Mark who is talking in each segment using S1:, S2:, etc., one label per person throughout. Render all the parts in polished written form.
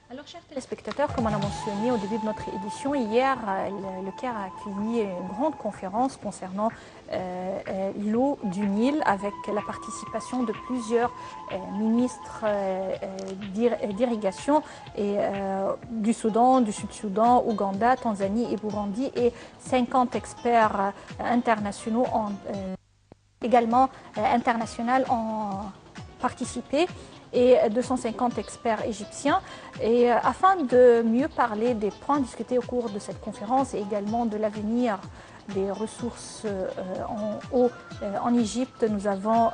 S1: Alors, chers téléspectateurs, comme on a mentionné au début de notre édition, hier, le Caire a accueilli une grande conférence concernant l'eau du Nil avec la participation de plusieurs ministres d'irrigation du Soudan, du Sud-Soudan, Ouganda, Tanzanie et Burundi et 50 experts internationaux également internationaux ont participé et 250 experts égyptiens. Et afin de mieux parler des points discutés au cours de cette conférence et également de l'avenir des ressources en eau en Égypte, nous avons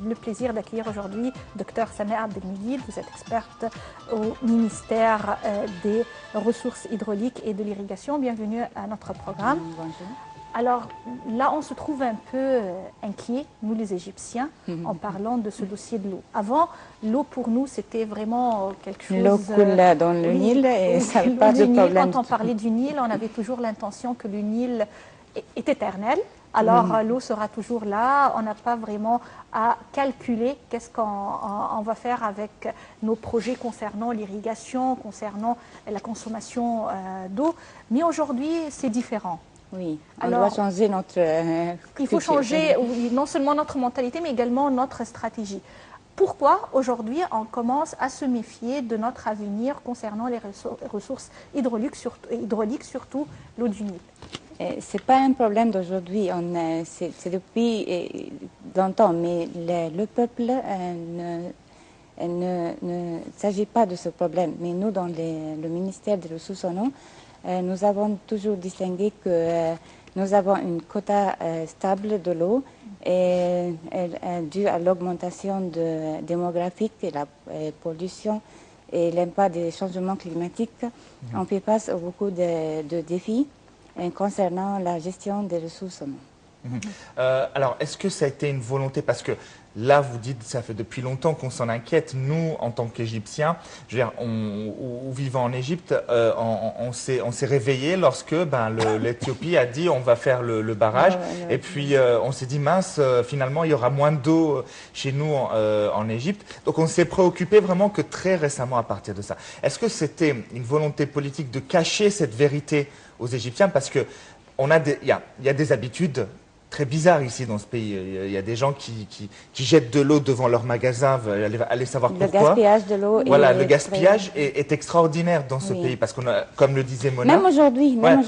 S1: le plaisir d'accueillir aujourd'hui Dr Sameh Abdelmejid. Vous êtes experte au ministère des Ressources hydrauliques et de l'irrigation. Bienvenue à notre programme.
S2: Bonjour.
S1: Alors là, on se trouve un peu inquiets, nous les Égyptiens, en parlant de ce dossier de l'eau. Avant, l'eau pour nous, c'était vraiment quelque chose...
S2: L'eau coule dans le Nil et ça n'a pas de problème.
S1: Quand on parlait du Nil, on avait toujours l'intention que le Nil est éternel. Alors l'eau sera toujours là, on n'a pas vraiment à calculer qu'est-ce qu'on va faire avec nos projets concernant l'irrigation, concernant la consommation d'eau. Mais aujourd'hui, c'est différent.
S2: Oui, on doit changer notre
S1: il faut changer non seulement notre mentalité, mais également notre stratégie. Pourquoi aujourd'hui on commence à se méfier de notre avenir concernant les ressources hydrauliques, surtout l'eau du Nil?
S2: Ce n'est pas un problème d'aujourd'hui, c'est depuis longtemps, mais le peuple ne s'agit pas de ce problème. Mais nous, dans le ministère des Ressources en eau, nous avons toujours distingué que nous avons une quota stable de l'eau et due à l'augmentation démographique et la pollution et l'impact des changements climatiques. On fait face à beaucoup de défis concernant la gestion des ressources en eau.
S3: Alors, est-ce que ça a été une volonté, parce que là, vous dites, ça fait depuis longtemps qu'on s'en inquiète. Nous, en tant qu'Égyptiens, ou vivant en Égypte, on s'est réveillé lorsque l'Éthiopie a dit on va faire le barrage. Et puis, on s'est dit, mince, finalement, il y aura moins d'eau chez nous en Égypte. Donc, on s'est préoccupé vraiment que très récemment à partir de ça. Est-ce que c'était une volonté politique de cacher cette vérité aux Égyptiens? Parce que il y a des habitudes très bizarre ici dans ce pays. Il y a des gens qui jettent de l'eau devant leur magasin, veulent aller savoir pourquoi.
S2: Le gaspillage de l'eau.
S3: Voilà, le gaspillage est extraordinaire dans ce pays parce qu'on a, comme le disait Mona.
S2: Même aujourd'hui, même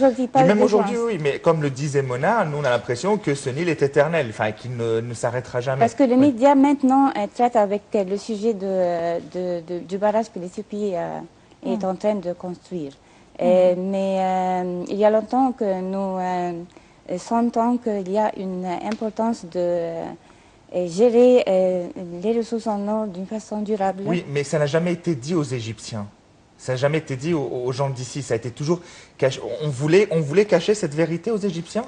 S3: aujourd'hui, oui, mais comme le disait Mona, nous on a l'impression que ce Nil est éternel, enfin qu'il ne s'arrêtera jamais.
S2: Parce que les médias maintenant traitent avec le sujet du barrage que l'Éthiopie est en train de construire. Mais il y a longtemps que nous sentons qu'il y a une importance de gérer les ressources en eau d'une façon durable.
S3: Oui, mais ça n'a jamais été dit aux Égyptiens. Ça n'a jamais été dit aux gens d'ici. Ça a été toujours caché. On voulait cacher cette vérité aux Égyptiens?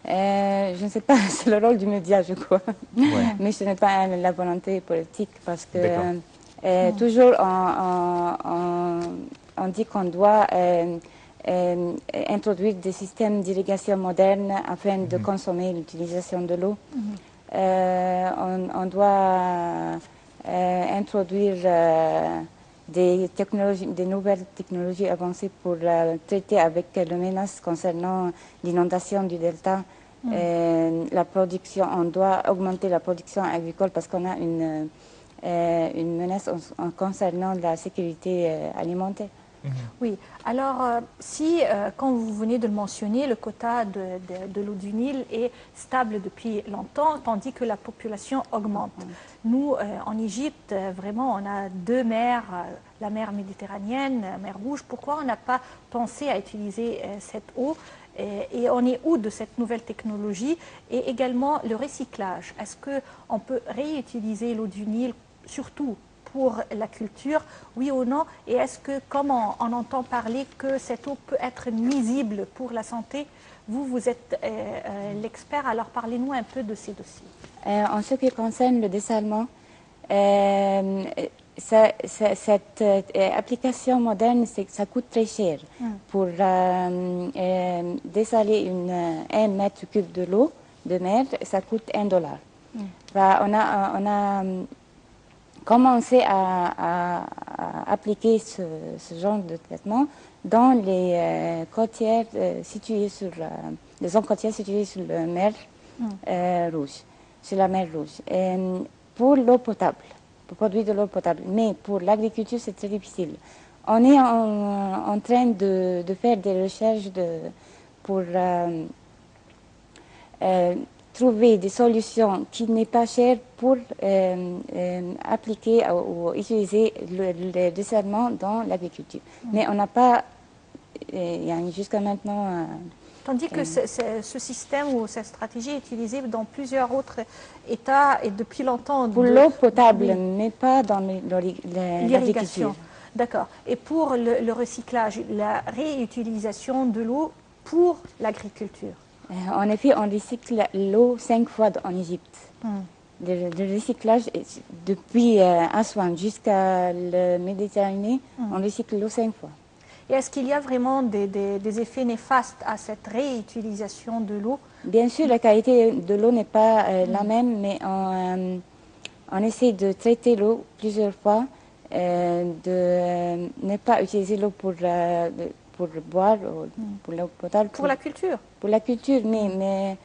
S2: Je ne sais pas, c'est le rôle du média, je crois.
S3: Ouais.
S2: Mais ce n'est pas la volonté politique parce que toujours on dit qu'on doit introduire des systèmes d'irrigation modernes afin de consommer l'utilisation de l'eau. On doit introduire des nouvelles technologies avancées pour traiter avec les menaces concernant l'inondation du delta. La production, on doit augmenter la production agricole parce qu'on a une menace concernant la sécurité alimentaire.
S1: Oui, alors si, quand vous venez de le mentionner, le quota de l'eau du Nil est stable depuis longtemps, tandis que la population augmente. Nous, en Égypte, vraiment, on a deux mers, la mer Méditerranéenne, la mer Rouge. Pourquoi on n'a pas pensé à utiliser cette eau et on est où de cette nouvelle technologie? Et également le recyclage. Est-ce qu'on peut réutiliser l'eau du Nil, surtout pour la culture, oui ou non? Et est-ce que, comme on entend parler que cette eau peut être nuisible pour la santé, vous êtes l'expert, alors parlez-nous un peu de ces dossiers.
S2: En ce qui concerne le dessalement, cette application moderne, ça coûte très cher. Pour dessaler 1 mètre cube de l'eau de mer, ça coûte $1. On a commencer à appliquer ce genre de traitement dans les côtières situées sur les zones côtières situées sur la mer Rouge, sur la mer Rouge. Pour l'eau potable, pour produire de l'eau potable, mais pour l'agriculture c'est très difficile. On est en train de faire des recherches pour trouver des solutions qui n'est pas chères pour appliquer ou utiliser le desserrement dans l'agriculture. Mais on n'a pas, jusqu'à maintenant...
S1: Tandis que ce système ou cette stratégie est utilisée dans plusieurs autres États et depuis longtemps.
S2: Pour l'eau potable, mais pas dans l'agriculture.
S1: D'accord. Et pour le recyclage, la réutilisation de l'eau pour l'agriculture?
S2: En effet, on recycle l'eau 5 fois en Égypte. Le recyclage, depuis Aswan jusqu'à la Méditerranée, on recycle l'eau 5 fois.
S1: Et est-ce qu'il y a vraiment des effets néfastes à cette réutilisation de l'eau?
S2: Bien sûr, la qualité de l'eau n'est pas la même, mais on essaie de traiter l'eau plusieurs fois, de ne pas utiliser l'eau pour boire, pour l'eau potable.
S1: Pour la culture?
S2: Pour la culture, mais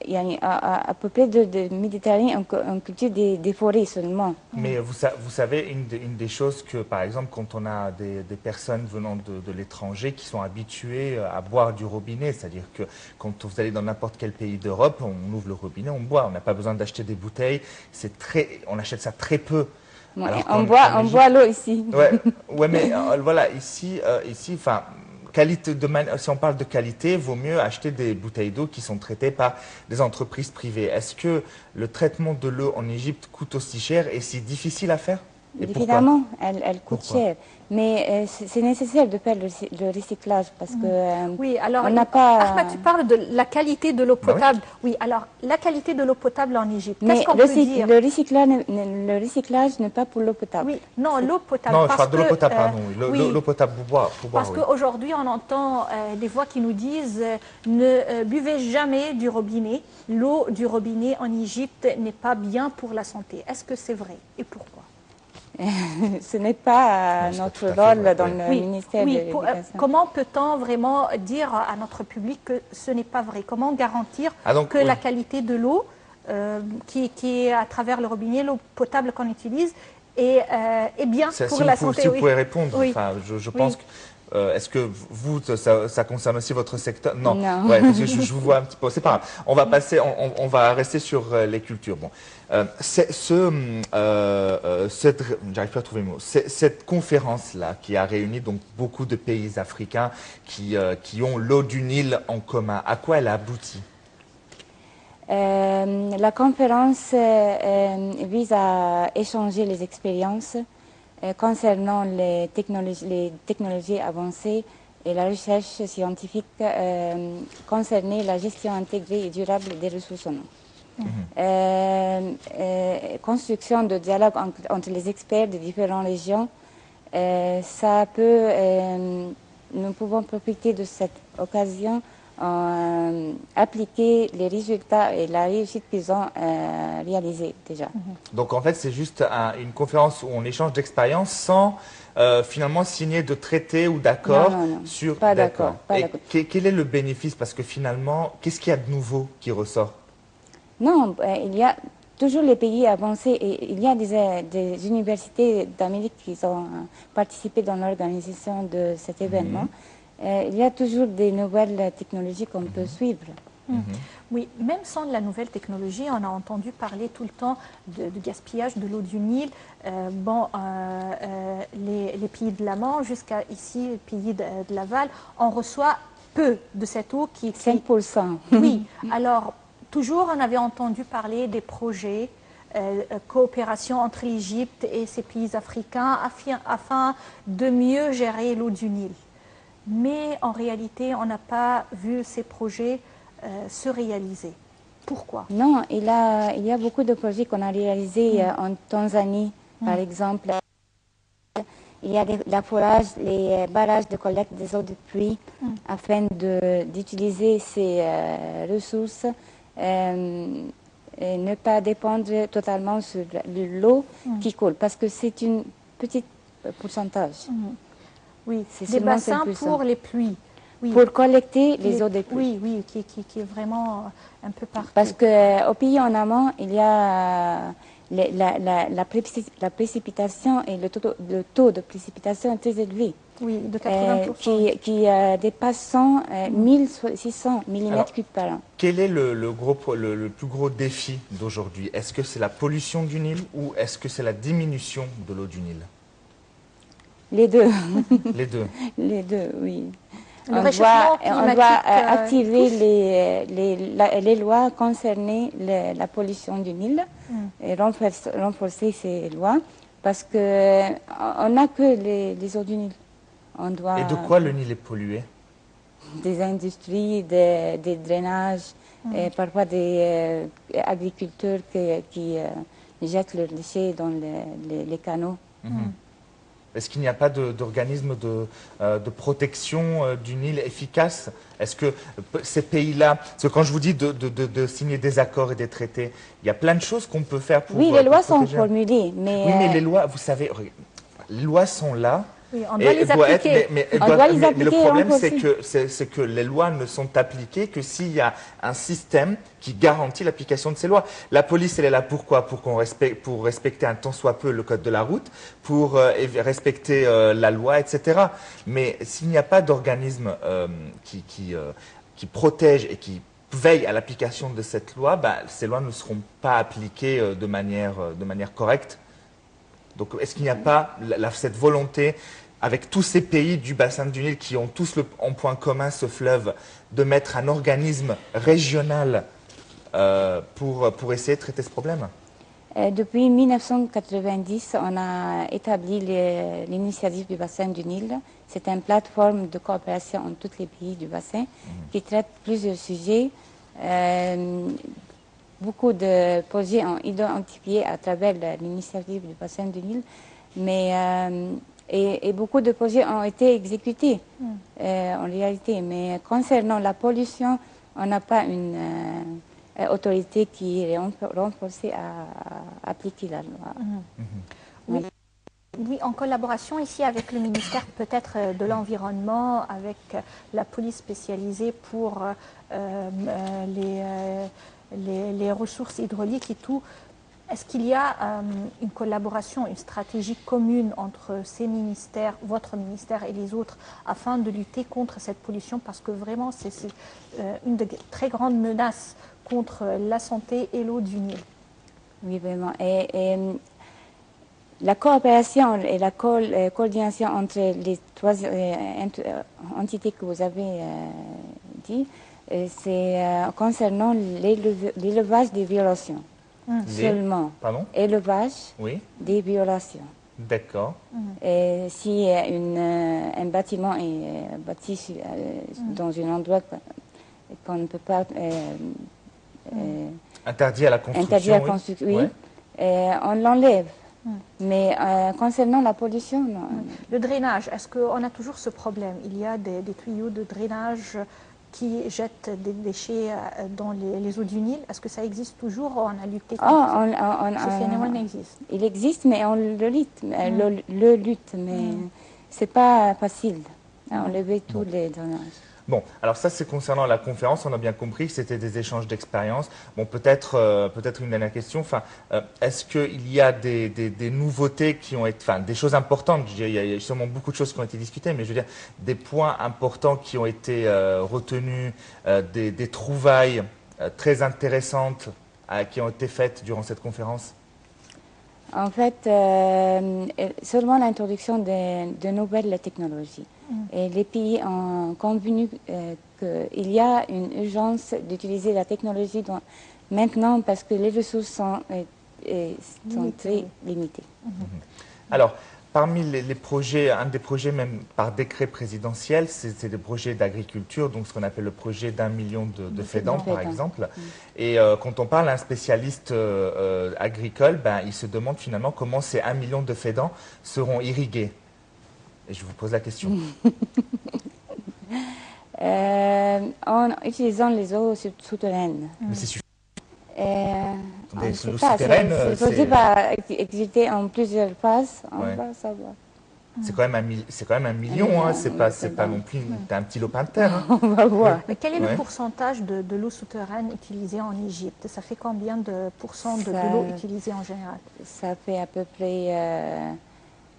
S2: il y a à peu près de Méditerranée, on cultive des forêts seulement.
S3: Mais vous savez, une des choses que, par exemple, quand on a des personnes venant de l'étranger qui sont habituées à boire du robinet, c'est-à-dire que quand vous allez dans n'importe quel pays d'Europe, on ouvre le robinet, on boit, on n'a pas besoin d'acheter des bouteilles, on achète ça très peu.
S2: Ouais, on boit l'eau ici.
S3: Ouais, mais voilà, ici, enfin... si on parle de qualité, il vaut mieux acheter des bouteilles d'eau qui sont traitées par des entreprises privées. Est-ce que le traitement de l'eau en Égypte coûte aussi cher et si difficile à faire? Et
S2: évidemment, elle coûte cher. Mais c'est nécessaire de faire le recyclage parce que
S1: oui, alors,
S2: on n'a pas...
S1: Ahmed, tu parles de la qualité de l'eau potable. Oui, alors la qualité de l'eau potable en Égypte,
S2: qu'est-ce qu'on peut dire? Le recyclage n'est pas pour l'eau potable.
S1: Oui, non, l'eau potable.
S3: Non, je parle de l'eau potable, pardon. L'eau potable pour boire.
S1: Parce qu'aujourd'hui, on entend des voix qui nous disent ne buvez jamais du robinet. L'eau du robinet en Égypte n'est pas bien pour la santé. Est-ce que c'est vrai et pourquoi?
S2: Ce n'est pas notre rôle dans le ministère de l'Éducation.
S1: Comment peut-on vraiment dire à notre public que ce n'est pas vrai? Comment garantir que la qualité de l'eau qui est à travers le robinet, l'eau potable qu'on utilise, est bien pour la santé?
S3: Si vous pouvez répondre, enfin, je pense que... Est-ce que vous, ça concerne aussi votre secteur? Non. Ouais, parce que je vous vois un petit peu. C'est pas grave. On va passer, on va rester sur les cultures. Bon, j'arrive pas à trouver le mot. Cette conférence-là qui a réuni donc beaucoup de pays africains qui ont l'eau du Nil en commun, à quoi elle a abouti?
S2: La conférence vise à échanger les expériences concernant les technologies avancées et la recherche scientifique concernant la gestion intégrée et durable des ressources en eau. Construction de dialogue entre les experts de différentes régions, nous pouvons profiter de cette occasion appliquer les résultats et la réussite qu'ils ont réalisés déjà.
S3: Donc en fait c'est juste une conférence où on échange d'expériences sans finalement signer de traité ou d'accord sur...
S2: Pas d'accord.
S3: Quel est le bénéfice? Parce que finalement, qu'est-ce qu'il y a de nouveau qui ressort?
S2: Non, il y a toujours les pays avancés et il y a des universités d'Amérique qui ont participé dans l'organisation de cet événement. Il y a toujours des nouvelles technologies qu'on peut suivre.
S1: Oui, même sans la nouvelle technologie, on a entendu parler tout le temps de gaspillage de l'eau du Nil. Les pays de l'Amand jusqu'à ici, les pays de l'aval, on reçoit peu de cette eau qui...
S2: 5%.
S1: Oui, alors toujours on avait entendu parler des projets, coopération entre l'Égypte et ces pays africains afin de mieux gérer l'eau du Nil. Mais en réalité, on n'a pas vu ces projets se réaliser. Pourquoi?
S2: Non, il y a beaucoup de projets qu'on a réalisés en Tanzanie, par exemple. Il y a la forage, les barrages de collecte des eaux de pluie afin d'utiliser ces ressources et ne pas dépendre totalement sur l'eau qui coule, parce que c'est une petite pourcentage.
S1: Oui,
S2: C'est
S1: des
S2: seulement
S1: bassins
S2: 5%.
S1: pour les pluies. Oui.
S2: Pour collecter les eaux des pluies.
S1: Oui, oui, qui est vraiment un peu partout.
S2: Parce qu'au pays en amont, il y a la précipitation et le taux de précipitation est très élevé.
S1: Oui, de 80%.
S2: Qui dépasse 1600 mm3 par an.
S3: Quel est le plus gros défi d'aujourd'hui? Est-ce que c'est la pollution du Nil ou est-ce que c'est la diminution de l'eau du Nil?
S2: Les deux.
S3: Les deux.
S2: Les deux, oui.
S1: Le
S2: On
S1: réchauffement
S2: doit
S1: climatique,
S2: activer les lois concernant la pollution du Nil et renforcer ces lois parce qu'on n'a que les eaux du Nil. On doit
S3: Et de quoi le Nil est pollué?
S2: Des industries, des drainages, et parfois des agriculteurs qui jettent leurs déchets dans les canaux.
S3: Est-ce qu'il n'y a pas d'organisme de protection du Nil efficace? Est-ce que ces pays-là, parce que quand je vous dis de signer des accords et des traités, il y a plein de choses qu'on peut faire pour
S2: Oui, les lois sont
S3: protéger.
S2: formulées, mais...
S3: Oui, mais les lois, vous savez, les lois sont là.
S1: Oui, on doit les appliquer.
S3: Mais le problème, c'est que les lois ne sont appliquées que s'il y a un système qui garantit l'application de ces lois. La police, elle est là pourquoi? Pour respecter un tant soit peu le code de la route, pour respecter la loi, etc. Mais s'il n'y a pas d'organisme qui protège et qui veille à l'application de cette loi, ces lois ne seront pas appliquées de manière correcte. Donc, est-ce qu'il n'y a pas cette volonté, avec tous ces pays du bassin du Nil qui ont tous en point commun ce fleuve, de mettre un organisme régional pour essayer de traiter ce problème?
S2: Depuis 1990, on a établi l'initiative du bassin du Nil. C'est une plateforme de coopération entre tous les pays du bassin qui traite plusieurs sujets. Beaucoup de projets ont identifié à travers l'initiative du bassin du Nil, et beaucoup de projets ont été exécutés en réalité. Mais concernant la pollution, on n'a pas une autorité qui est renforcée à appliquer la loi.
S1: Oui, en collaboration ici avec le ministère peut-être de l'Environnement, avec la police spécialisée pour les ressources hydrauliques et tout. Est-ce qu'il y a une collaboration, une stratégie commune entre ces ministères, votre ministère et les autres, afin de lutter contre cette pollution? Parce que vraiment, c'est une des très grandes menaces contre la santé et l'eau du Nil.
S2: Oui, vraiment. Et la coopération et la coordination entre les trois entités que vous avez dit, c'est concernant l'élevage des violations. Seulement.
S3: Pardon?
S2: Élevage des violations.
S3: D'accord.
S2: Et si un bâtiment est bâti dans un endroit qu'on ne peut pas...
S3: interdit à la construction.
S2: Oui. On l'enlève. Mais concernant la pollution, non.
S1: Le drainage, est-ce qu'on a toujours ce problème? Il y a des tuyaux de drainage qui jettent des déchets dans les eaux du Nil. Est-ce que ça existe toujours? On a lutté contre ce phénomène existe.
S2: Il existe, mais on le lutte, mais c'est pas facile à enlever tous les drainages.
S3: Bon, alors ça c'est concernant la conférence, on a bien compris que c'était des échanges d'expériences. Bon, peut-être une dernière question, est-ce qu'il y a des nouveautés qui ont été, des choses importantes, il y a sûrement beaucoup de choses qui ont été discutées, mais je veux dire, des points importants qui ont été retenus, des trouvailles très intéressantes qui ont été faites durant cette conférence?
S2: En fait, seulement l'introduction de nouvelles technologies. Et les pays ont convenu qu'il y a une urgence d'utiliser la technologie maintenant parce que les ressources sont très limitées.
S3: Alors, parmi les projets, un des projets même par décret présidentiel, c'est des projets d'agriculture, donc ce qu'on appelle le projet d'1 million de fédans, par exemple. Et quand on parle à un spécialiste agricole, il se demande finalement comment ces 1 million de fédans seront irrigués. Et je vous pose la question.
S2: En utilisant les eaux souterraines.
S3: Mais c'est suffisant. Attendez,
S2: sait
S3: l'eau
S2: pas,
S3: souterraine,
S2: c'est possible à exécuter en plusieurs phases, on
S3: Ouais.
S2: va savoir.
S3: c'est quand même c'est quand même 1 million, hein. C'est pas non plus un petit lopin de terre, hein.
S2: On va voir.
S1: Mais quel est le
S3: Ouais.
S1: pourcentage de l'eau souterraine utilisée en Égypte? Ça fait combien de pourcents de
S2: Ça-
S1: l'eau utilisée en général?
S2: Ça fait à peu près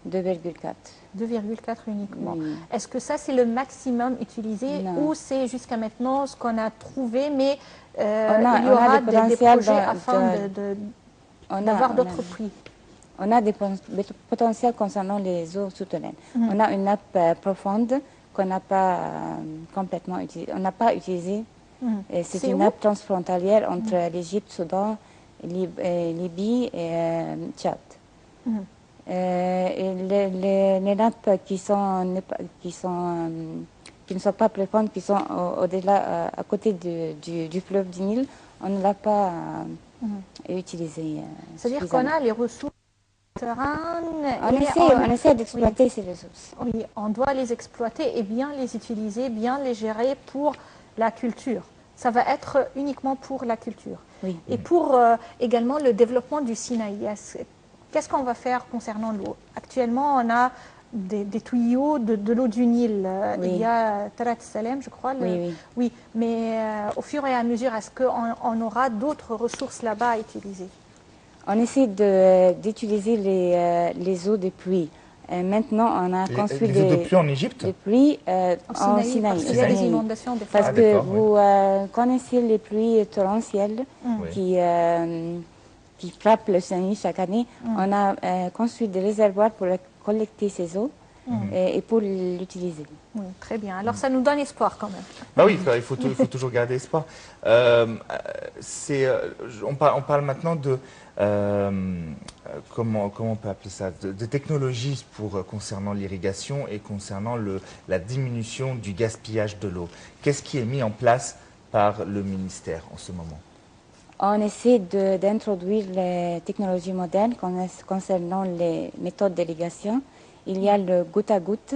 S2: 2,4.
S1: 2,4 uniquement.
S2: Oui.
S1: Est-ce que ça, c'est le maximum utilisé
S2: Non.
S1: ou c'est jusqu'à maintenant ce qu'on a trouvé, mais
S2: On
S1: il y
S2: a
S1: aura
S2: des
S1: des
S2: potentiels
S1: projets
S2: dans-
S1: afin d'avoir d'autres prix?
S2: On a des potentiels concernant les eaux souterraines. On a une nappe profonde qu'on n'a pas complètement utilisée. On n'a pas utilisée. Et c'est
S1: C'est
S2: une
S1: où?
S2: nappe transfrontalière entre l'Égypte, Soudan, Libye et Tchad. Et les nappes qui ne sont pas profondes, qui sont au-delà, à côté du fleuve du Nil, on ne l'a pas utilisée.
S1: C'est-à-dire qu'on a les ressources souterraines
S2: On essaie d'exploiter ces ressources.
S1: Oui, on doit les exploiter et bien les utiliser, bien les gérer pour la culture. Ça va être uniquement pour la culture.
S2: Oui.
S1: Et pour également le développement du Sinaï. Qu'est-ce qu'on va faire concernant l'eau? Actuellement, on a des tuyaux de l'eau du Nil.
S2: Oui.
S1: Il y a Tarat Salem, je crois. Oui, mais au fur et à mesure, est-ce qu'on aura d'autres ressources là-bas à utiliser?
S2: On essaie d'utiliser les eaux de pluie. Maintenant, on a construit
S3: Les eaux de pluie en Égypte?
S2: des pluies
S1: Au
S2: en
S1: Sinaï,
S2: Sinaï.
S1: parce qu'il y a des inondations des fois.
S2: Parce
S3: Ah,
S2: que
S3: d'accord,
S2: vous connaissez les pluies torrentielles
S3: Oui.
S2: qui frappent le Sinaï chaque année. On a construit des réservoirs pour collecter ces eaux et pour l'utiliser.
S1: Oui, très bien. Alors ça nous donne espoir quand même.
S3: Bah oui, il faut toujours garder espoir. On parle maintenant de comment on peut appeler ça, de technologies concernant l'irrigation et concernant la diminution du gaspillage de l'eau. Qu'est-ce qui est mis en place par le ministère en ce moment?
S2: On essaie d'introduire les technologies modernes concernant les méthodes d'irrigation. Il y a le goutte à goutte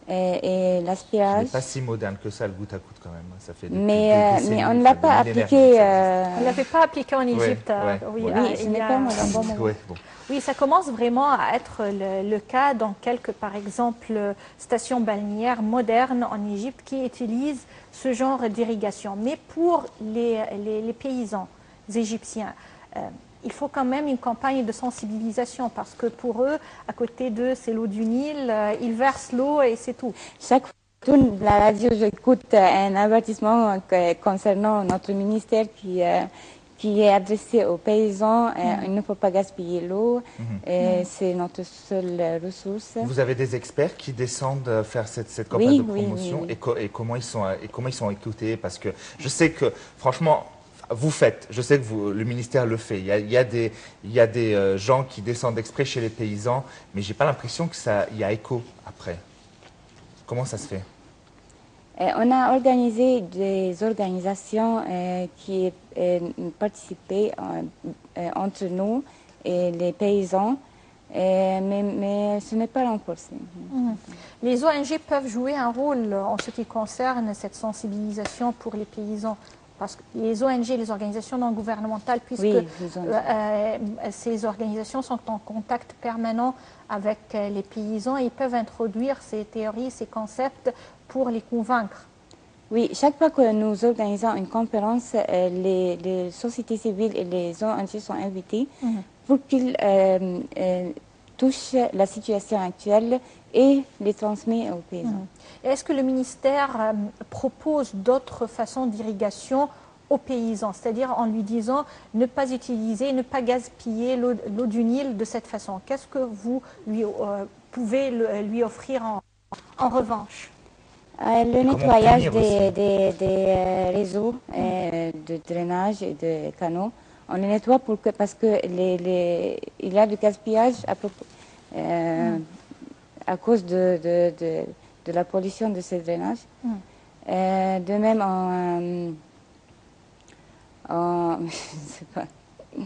S2: et
S3: Ce
S2: l'aspirage.
S3: n'est pas si moderne que ça, le goutte à goutte quand même. Ça fait
S2: Mais
S3: décennies,
S2: on ne
S3: ça
S2: l'a
S3: fait
S2: pas
S3: des millénaires
S2: appliqué.
S3: que ça existe.
S1: On ne l'avait pas appliqué en Égypte.
S3: ouais.
S2: Oui, ce n'est pas un bon moment.
S3: Ouais, bon.
S1: Oui, ça commence vraiment à être le cas dans quelques, par exemple, stations balnéaires modernes en Égypte qui utilisent ce genre d'irrigation. Mais pour les paysans égyptiens, il faut quand même une campagne de sensibilisation parce que pour eux, à côté d'eux, c'est l'eau du Nil, ils versent l'eau et c'est tout.
S2: Chaque fois que la radio, j'écoute un avertissement concernant notre ministère qui est adressé aux paysans. Il ne faut pas gaspiller l'eau. C'est notre seule ressource.
S3: Vous avez des experts qui descendent faire cette campagne de promotion.
S2: Oui.
S3: Et comment ils sont écoutés? Parce que je sais que, franchement, vous faites, je sais que le ministère le fait. Il y a des gens qui descendent exprès chez les paysans, mais j'ai pas l'impression qu'il y a écho après. Comment ça se fait?
S2: On a organisé des organisations qui participaient entre nous et les paysans, mais ce n'est pas renforcé.
S1: Les ONG peuvent jouer un rôle en ce qui concerne cette sensibilisation pour les paysans. Parce que les ONG, les organisations non gouvernementales, puisque ces organisations sont en contact permanent avec les paysans, ils peuvent introduire ces théories, ces concepts pour les convaincre.
S2: Oui, chaque fois que nous organisons une conférence, les sociétés civiles et les ONG sont invités pour qu'ils touchent la situation actuelle et les transmettent aux paysans.
S1: Est-ce que le ministère propose d'autres façons d'irrigation aux paysans, c'est-à-dire en lui disant ne pas utiliser, ne pas gaspiller l'eau du Nil de cette façon? Qu'est-ce que vous pouvez lui offrir en revanche?
S2: Le nettoyage des réseaux de drainage et de canaux. On les nettoie parce qu'il y a du gaspillage à cause de la pollution de ces drainages. De même, je ne sais pas.
S3: Vous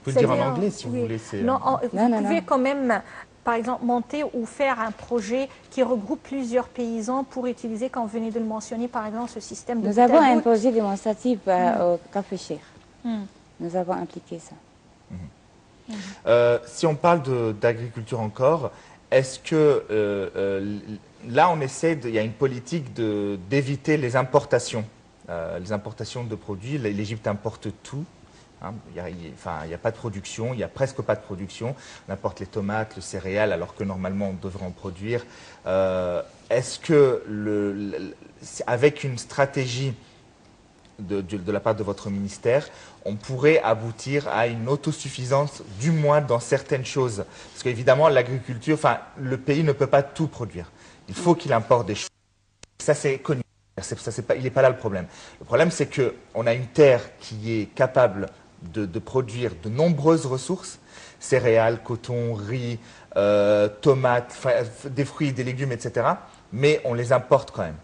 S3: pouvez le dire en anglais si vous voulez.
S1: Non, vous pouvez quand même, par exemple, monter ou faire un projet qui regroupe plusieurs paysans pour utiliser, comme vous venez de le mentionner, par exemple, ce système de
S2: Nous avons un projet démonstratif au Cap Féchir. nous avons appliqué ça.
S3: Si on parle d'agriculture encore, est-ce que là, il y a une politique d'éviter les importations de produits. L'Égypte importe tout. Hein. Il n'y a pas de production, il n'y a presque pas de production. On importe les tomates, le céréales, alors que normalement on devrait en produire. Est-ce que, avec une stratégie de la part de votre ministère, on pourrait aboutir à une autosuffisance, du moins dans certaines choses? Parce qu'évidemment, l'agriculture, le pays ne peut pas tout produire. Il faut qu'il importe des choses. Ça, c'est connu. Il n'est pas là le problème. Le problème, c'est qu'on a une terre qui est capable de produire de nombreuses ressources, céréales, coton, riz, tomates, des fruits, des légumes, etc. Mais on les importe quand même.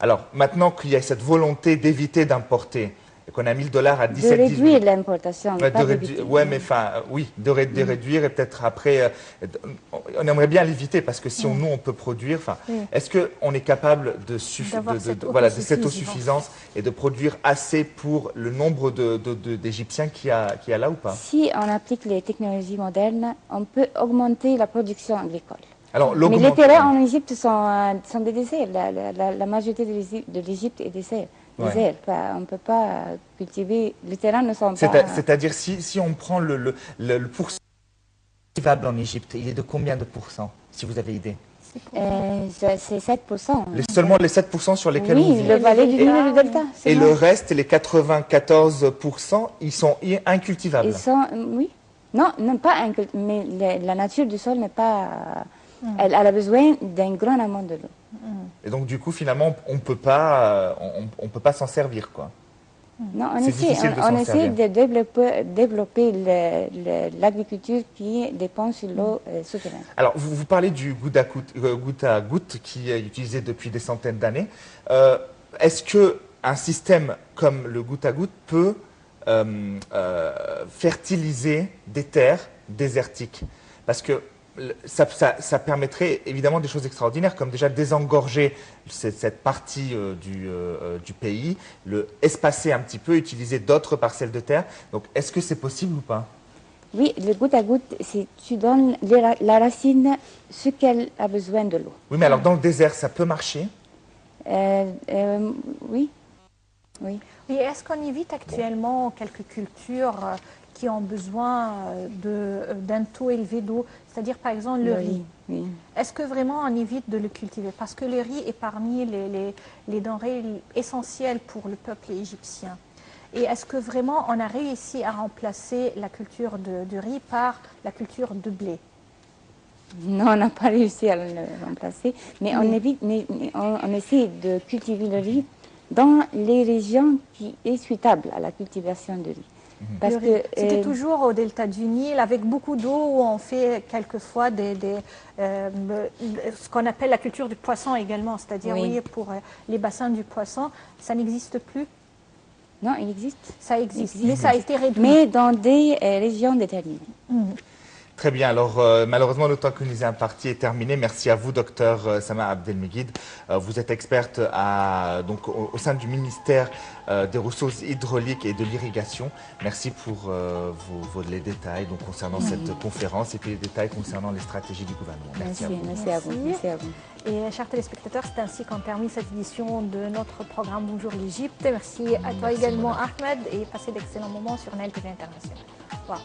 S3: Alors, maintenant qu'il y a cette volonté d'éviter d'importer, et qu'on a mis le dollar à 17,
S2: de réduire l'importation,
S3: de réduire et peut-être après, on aimerait bien l'éviter parce que si nous on peut produire, est-ce qu'on est capable de cette autosuffisance et de produire assez pour le nombre d'Égyptiens qu'il y a là ou pas?
S2: Si on applique les technologies modernes, on peut augmenter la production agricole.
S3: Alors,
S2: mais les terrains en Égypte sont des déserts. La majorité de l'Égypte est désert. Ouais. On ne peut pas cultiver. Les terrains ne sont pas...
S3: C'est-à-dire, si on prend le pourcentage cultivable en Égypte, il est de combien de pourcents, si vous avez idée?
S2: C'est 7%.
S3: Seulement les 7% sur lesquels vous vivez.
S2: Oui, le Valet du Nil et le Delta.
S3: Et le reste, les 94%, ils sont incultivables.
S2: Oui. Non, pas incultivables, mais la nature du sol n'est pas... Elle a besoin d'un grand amont de l'eau.
S3: Et donc, du coup, finalement, on ne peut pas s'en servir, quoi.
S2: Non, on essaie de développer l'agriculture qui dépend sur l'eau souterraine.
S3: Alors, vous parlez du goutte à goutte qui est utilisé depuis des centaines d'années. Est-ce qu'un système comme le goutte à goutte peut fertiliser des terres désertiques? Parce que ça permettrait évidemment des choses extraordinaires, comme déjà désengorger cette partie du pays, espacer un petit peu, utiliser d'autres parcelles de terre. Donc, est-ce que c'est possible ou pas?
S2: Oui, le goutte à goutte, tu donnes la racine ce qu'elle a besoin de l'eau.
S3: Oui, mais alors dans le désert, ça peut marcher?
S2: Oui. Oui.
S1: Oui, est-ce qu'on évite actuellement quelques cultures qui ont besoin d'un taux élevé d'eau, c'est-à-dire par exemple le riz.
S2: Oui.
S1: Est-ce que vraiment on évite de le cultiver? Parce que le riz est parmi les denrées essentielles pour le peuple égyptien. Et est-ce que vraiment on a réussi à remplacer la culture de riz par la culture de blé?
S2: Non, on n'a pas réussi à le remplacer, mais on essaie de cultiver le riz dans les régions qui sont suitables à la cultivation de riz.
S1: C'était toujours au delta du Nil, avec beaucoup d'eau, où on fait quelquefois ce qu'on appelle la culture du poisson également, c'est-à-dire pour les bassins du poisson. Ça n'existe plus?
S2: Non, il existe.
S1: Ça existe, mais ça a été réduit.
S2: Mais dans des régions déterminées.
S3: Très bien. Alors, malheureusement, le temps que nous est imparti est terminé. Merci à vous, docteur Sama Abdelmegid. Vous êtes experte au sein du ministère des Ressources hydrauliques et de l'irrigation. Merci pour les détails concernant cette conférence et puis les détails concernant les stratégies du gouvernement. Merci à vous.
S2: Merci à vous. Merci à vous.
S1: Et chers téléspectateurs, c'est ainsi qu'on termine cette édition de notre programme Bonjour l'Égypte. Merci à toi également, Ahmed, et passez d'excellents moments sur NEL TV International. Voilà.